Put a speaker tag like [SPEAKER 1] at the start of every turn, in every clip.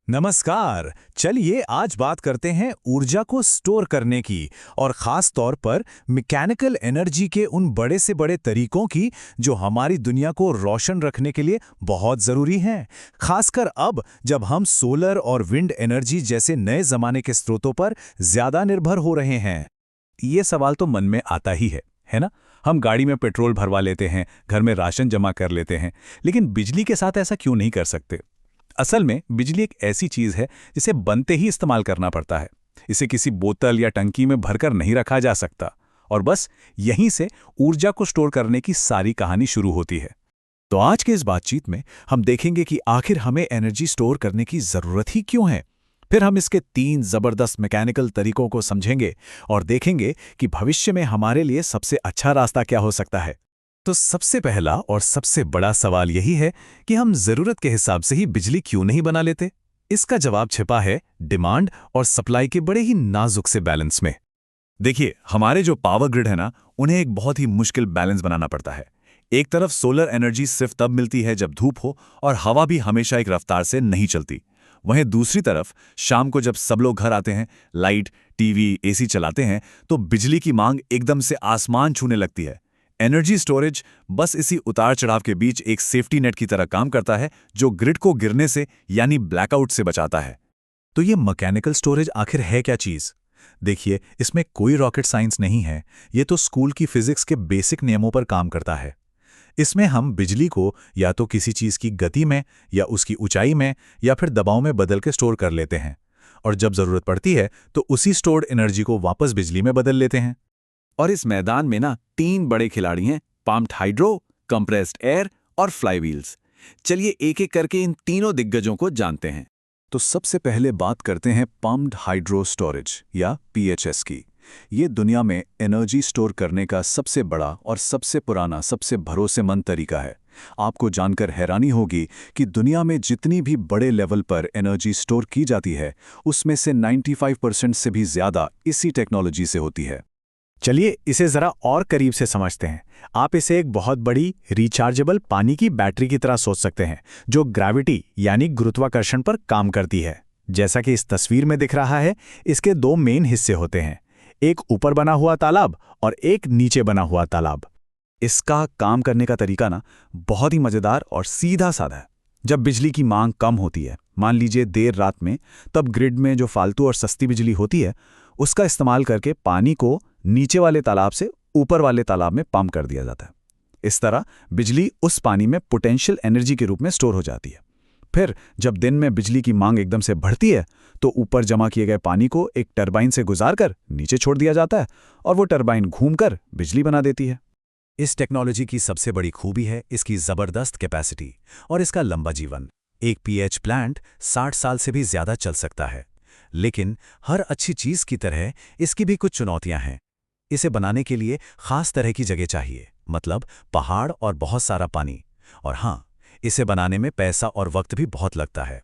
[SPEAKER 1] नमस्कार। चलिए आज बात करते हैं ऊर्जा को स्टोर करने की और ख़ास तौर पर मैकेनिकल एनर्जी के उन बड़े से बड़े तरीकों की जो हमारी दुनिया को रोशन रखने के लिए बहुत ज़रूरी हैं। खासकर अब जब हम सोलर और विंड एनर्जी जैसे नए ज़माने के स्रोतों पर ज़्यादा निर्भर हो रहे हैं। ये सवाल तो मन में आता ही है ना? हम गाड़ी में पेट्रोल भरवा लेते हैं, घर में राशन जमा कर लेते हैं, लेकिन बिजली के साथ ऐसा क्यों नहीं कर सकते? असल में बिजली एक ऐसी चीज है जिसे बनते ही इस्तेमाल करना पड़ता है। इसे किसी बोतल या टंकी में भरकर नहीं रखा जा सकता और बस यहीं से ऊर्जा को स्टोर करने की सारी कहानी शुरू होती है। तो आज के इस बातचीत में हम देखेंगे कि आखिर हमें एनर्जी स्टोर करने की जरूरत ही क्यों है। फिर हम इसके 3 जबरदस्त मैकेनिकल तरीकों को समझेंगे और देखेंगे कि भविष्य में हमारे लिए सबसे अच्छा रास्ता क्या हो सकता है। तो सबसे पहला और सबसे बड़ा सवाल यही है कि हम जरूरत के हिसाब से ही बिजली क्यों नहीं बना लेते। इसका जवाब छिपा है डिमांड और सप्लाई के बड़े ही नाजुक से बैलेंस में। देखिए, हमारे जो पावर ग्रिड है ना, उन्हें एक बहुत ही मुश्किल बैलेंस बनाना पड़ता है। एक तरफ सोलर एनर्जी सिर्फ तब मिलती है जब धूप हो और हवा भी हमेशा एक रफ्तार से नहीं चलती। वहीं दूसरी तरफ शाम को जब सब लोग घर आते हैं, लाइट, टीवी, एसी चलाते हैं, तो बिजली की मांग एकदम से आसमान छूने लगती है। एनर्जी स्टोरेज बस इसी उतार चढ़ाव के बीच एक सेफ्टी नेट की तरह काम करता है, जो ग्रिड को गिरने से यानी ब्लैकआउट से बचाता है। तो ये मैकेनिकल स्टोरेज आखिर है क्या चीज़? देखिए, इसमें कोई रॉकेट साइंस नहीं है। ये तो स्कूल की फिजिक्स के बेसिक नियमों पर काम करता है। इसमें हम बिजली को या तो किसी चीज़ की गति में या उसकी ऊंचाई में या फिर दबाव में बदल के स्टोर कर लेते हैं और जब ज़रूरत पड़ती है तो उसी स्टोर्ड एनर्जी को वापस बिजली में बदल लेते हैं।
[SPEAKER 2] और इस मैदान में ना 3 बड़े खिलाड़ी हैं, पम्प्ड हाइड्रो, कंप्रेस्ड एयर और फ्लाईव्हील्स। चलिए एक एक करके इन तीनों दिग्गजों को जानते हैं।
[SPEAKER 1] तो सबसे पहले बात करते हैं पम्प्ड हाइड्रो स्टोरेज या पीएचएस की। ये दुनिया में एनर्जी स्टोर करने का सबसे बड़ा और सबसे पुराना, सबसे भरोसेमंद तरीका है। आपको जानकर हैरानी होगी कि दुनिया में जितनी भी बड़े लेवल पर एनर्जी स्टोर की जाती है, उसमें से 95% से भी ज़्यादा इसी टेक्नोलॉजी से होती है। चलिए इसे ज़रा और करीब से समझते हैं। आप इसे एक बहुत बड़ी रिचार्जेबल पानी की बैटरी की तरह सोच सकते हैं, जो ग्रेविटी यानी गुरुत्वाकर्षण पर काम करती है। जैसा कि इस तस्वीर में दिख रहा है, इसके 2 मेन हिस्से होते हैं, एक ऊपर बना हुआ तालाब और एक नीचे बना हुआ तालाब। इसका काम करने का तरीका ना बहुत ही मज़ेदार और सीधा साधा है। जब बिजली की मांग कम होती है, मान लीजिए देर रात में, तब ग्रिड में जो फालतू और सस्ती बिजली होती है, उसका इस्तेमाल करके पानी को नीचे वाले तालाब से ऊपर वाले तालाब में पंप कर दिया जाता है। इस तरह बिजली उस पानी में पोटेंशियल एनर्जी के रूप में स्टोर हो जाती है। फिर जब दिन में बिजली की मांग एकदम से बढ़ती है, तो ऊपर जमा किए गए पानी को एक टरबाइन से गुजारकर नीचे छोड़ दिया जाता है और वो टरबाइन घूमकर बिजली बना देती है। इस टेक्नोलॉजी की सबसे बड़ी खूबी है इसकी ज़बरदस्त कैपेसिटी और इसका लंबा जीवन। एक पीएच प्लांट 60 साल से भी ज़्यादा चल सकता है। लेकिन हर अच्छी चीज़ की तरह इसकी भी कुछ चुनौतियां हैं। इसे बनाने के लिए खास तरह की जगह चाहिए, मतलब पहाड़ और बहुत सारा पानी। और हाँ, इसे बनाने में पैसा और वक्त भी बहुत लगता है।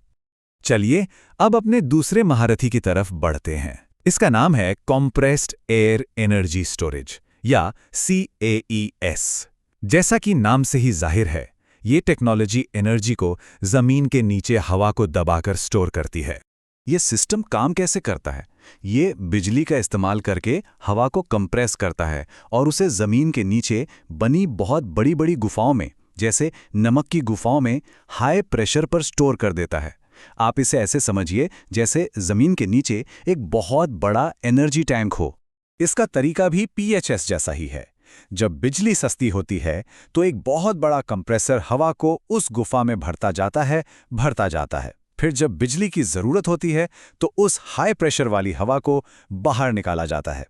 [SPEAKER 1] चलिए अब अपने दूसरे महारथी की तरफ बढ़ते हैं। इसका नाम है कॉम्प्रेस्ड एयर एनर्जी स्टोरेज या CAES। जैसा कि नाम से ही जाहिर है, ये टेक्नोलॉजी एनर्जी को जमीन के नीचे हवा को दबाकर स्टोर करती है। ये सिस्टम काम कैसे करता है? ये बिजली का इस्तेमाल करके हवा को कंप्रेस करता है और उसे जमीन के नीचे बनी बहुत बड़ी बड़ी गुफाओं में, जैसे नमक की गुफाओं में, हाई प्रेशर पर स्टोर कर देता है। आप इसे ऐसे समझिए जैसे जमीन के नीचे एक बहुत बड़ा एनर्जी टैंक हो। इसका तरीका भी पीएचएस जैसा ही है। जब बिजली सस्ती होती है, तो एक बहुत बड़ा कंप्रेसर हवा को उस गुफा में भरता जाता है। फिर जब बिजली की ज़रूरत होती है, तो उस हाई प्रेशर वाली हवा को बाहर निकाला जाता है।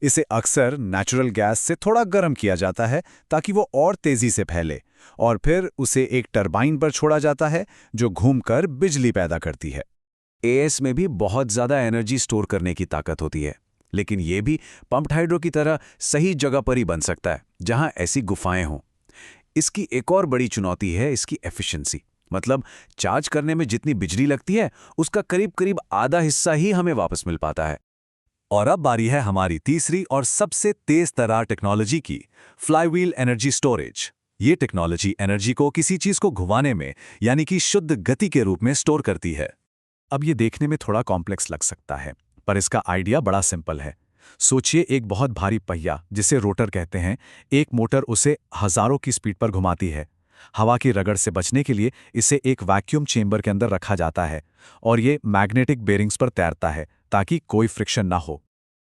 [SPEAKER 1] इसे अक्सर नेचुरल गैस से थोड़ा गर्म किया जाता है ताकि वो और तेज़ी से फैले, और फिर उसे एक टरबाइन पर छोड़ा जाता है जो घूमकर बिजली पैदा करती है। एएस में भी बहुत ज़्यादा एनर्जी स्टोर करने की ताकत होती है, लेकिन ये भी पम्प्ड हाइड्रो की तरह सही जगह पर ही बन सकता है जहां ऐसी गुफाएं हों। इसकी एक और बड़ी चुनौती है इसकी एफिशिएंसी, मतलब चार्ज करने में जितनी बिजली लगती है, उसका करीब करीब आधा हिस्सा ही हमें वापस मिल पाता है। और अब बारी है हमारी तीसरी और सबसे तेज तरार टेक्नोलॉजी की, फ्लाईव्हील एनर्जी स्टोरेज। ये टेक्नोलॉजी एनर्जी को किसी चीज को घुमाने में, यानी कि शुद्ध गति के रूप में स्टोर करती है। अब ये देखने में थोड़ा कॉम्प्लेक्स लग सकता है, पर इसका आइडिया बड़ा सिंपल है। सोचिए एक बहुत भारी पहिया, जिसे रोटर कहते हैं, एक मोटर उसे हजारों की स्पीड पर घुमाती है। हवा की रगड़ से बचने के लिए इसे एक वैक्यूम चेंबर के अंदर रखा जाता है और ये मैग्नेटिक बेरिंग्स पर तैरता है ताकि कोई फ्रिक्शन ना हो।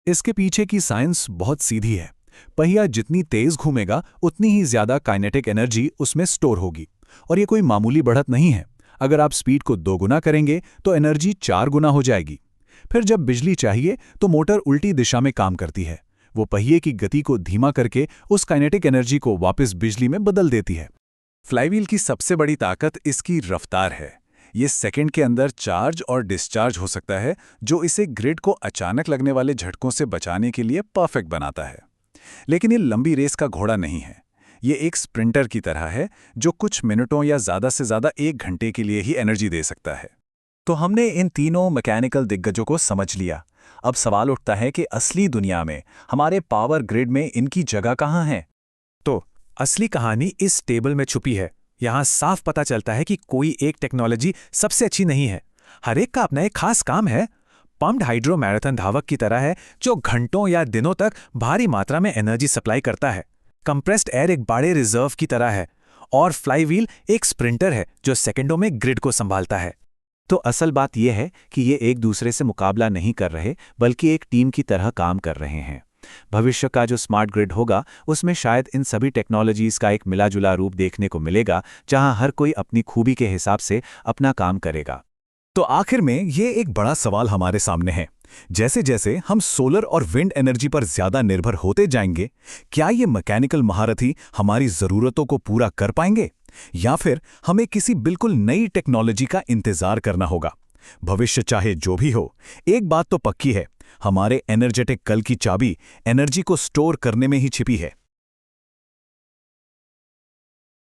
[SPEAKER 1] इसके पीछे की साइंस बहुत सीधी है। पहिया जितनी तेज घूमेगा उतनी ही ज्यादा काइनेटिक एनर्जी उसमें स्टोर होगी, और ये कोई मामूली बढ़त नहीं है। अगर आप स्पीड को 2 गुना करेंगे तो एनर्जी 4 गुना हो जाएगी। फिर जब बिजली चाहिए तो मोटर उल्टी दिशा में काम करती है। वो पहिए की गति को धीमा करके उस काइनेटिक एनर्जी को वापस बिजली में बदल देती है। फ्लाईव्हील की सबसे बड़ी ताकत इसकी रफ्तार है। ये सेकंड के अंदर चार्ज और डिस्चार्ज हो सकता है, जो इसे ग्रिड को अचानक लगने वाले झटकों से बचाने के लिए परफेक्ट बनाता है। लेकिन ये लंबी रेस का घोड़ा नहीं है। ये एक स्प्रिंटर की तरह है, जो कुछ मिनटों या ज़्यादा से ज़्यादा 1 घंटे के लिए ही एनर्जी दे सकता है। तो हमने इन तीनों मैकेनिकल दिग्गजों को समझ लिया। अब सवाल उठता है कि असली दुनिया में, हमारे पावर ग्रिड में इनकी जगह कहाँ है?
[SPEAKER 3] तो असली कहानी इस टेबल में छुपी है। यहाँ साफ पता चलता है कि कोई एक टेक्नोलॉजी सबसे अच्छी नहीं है। हर एक का अपना एक खास काम है। पम्प्ड हाइड्रो मैराथन धावक की तरह है, जो घंटों या दिनों तक भारी मात्रा में एनर्जी सप्लाई करता है। कंप्रेस्ड एयर एक बड़े रिजर्व की तरह है, और फ्लाईव्हील एक स्प्रिंटर है जो सेकंडों में ग्रिड को संभालता है।
[SPEAKER 2] तो असल बात यह है कि ये एक दूसरे से मुकाबला नहीं कर रहे, बल्कि एक टीम की तरह काम कर रहे हैं। भविष्य का जो स्मार्ट ग्रिड होगा, उसमें शायद इन सभी टेक्नोलॉजीज का एक मिला-जुला रूप देखने को मिलेगा, जहां हर कोई अपनी खूबी के हिसाब से अपना काम करेगा।
[SPEAKER 1] तो आखिर में ये एक बड़ा सवाल हमारे सामने है। जैसे जैसे हम सोलर और विंड एनर्जी पर ज्यादा निर्भर होते जाएंगे, क्या ये मैकेनिकल महारत ही हमारी जरूरतों को पूरा कर पाएंगे, या फिर हमें किसी बिल्कुल नई टेक्नोलॉजी का इंतजार करना होगा? भविष्य चाहे जो भी हो, एक बात तो पक्की है, हमारे एनर्जेटिक कल की चाबी एनर्जी को स्टोर करने में ही छिपी है।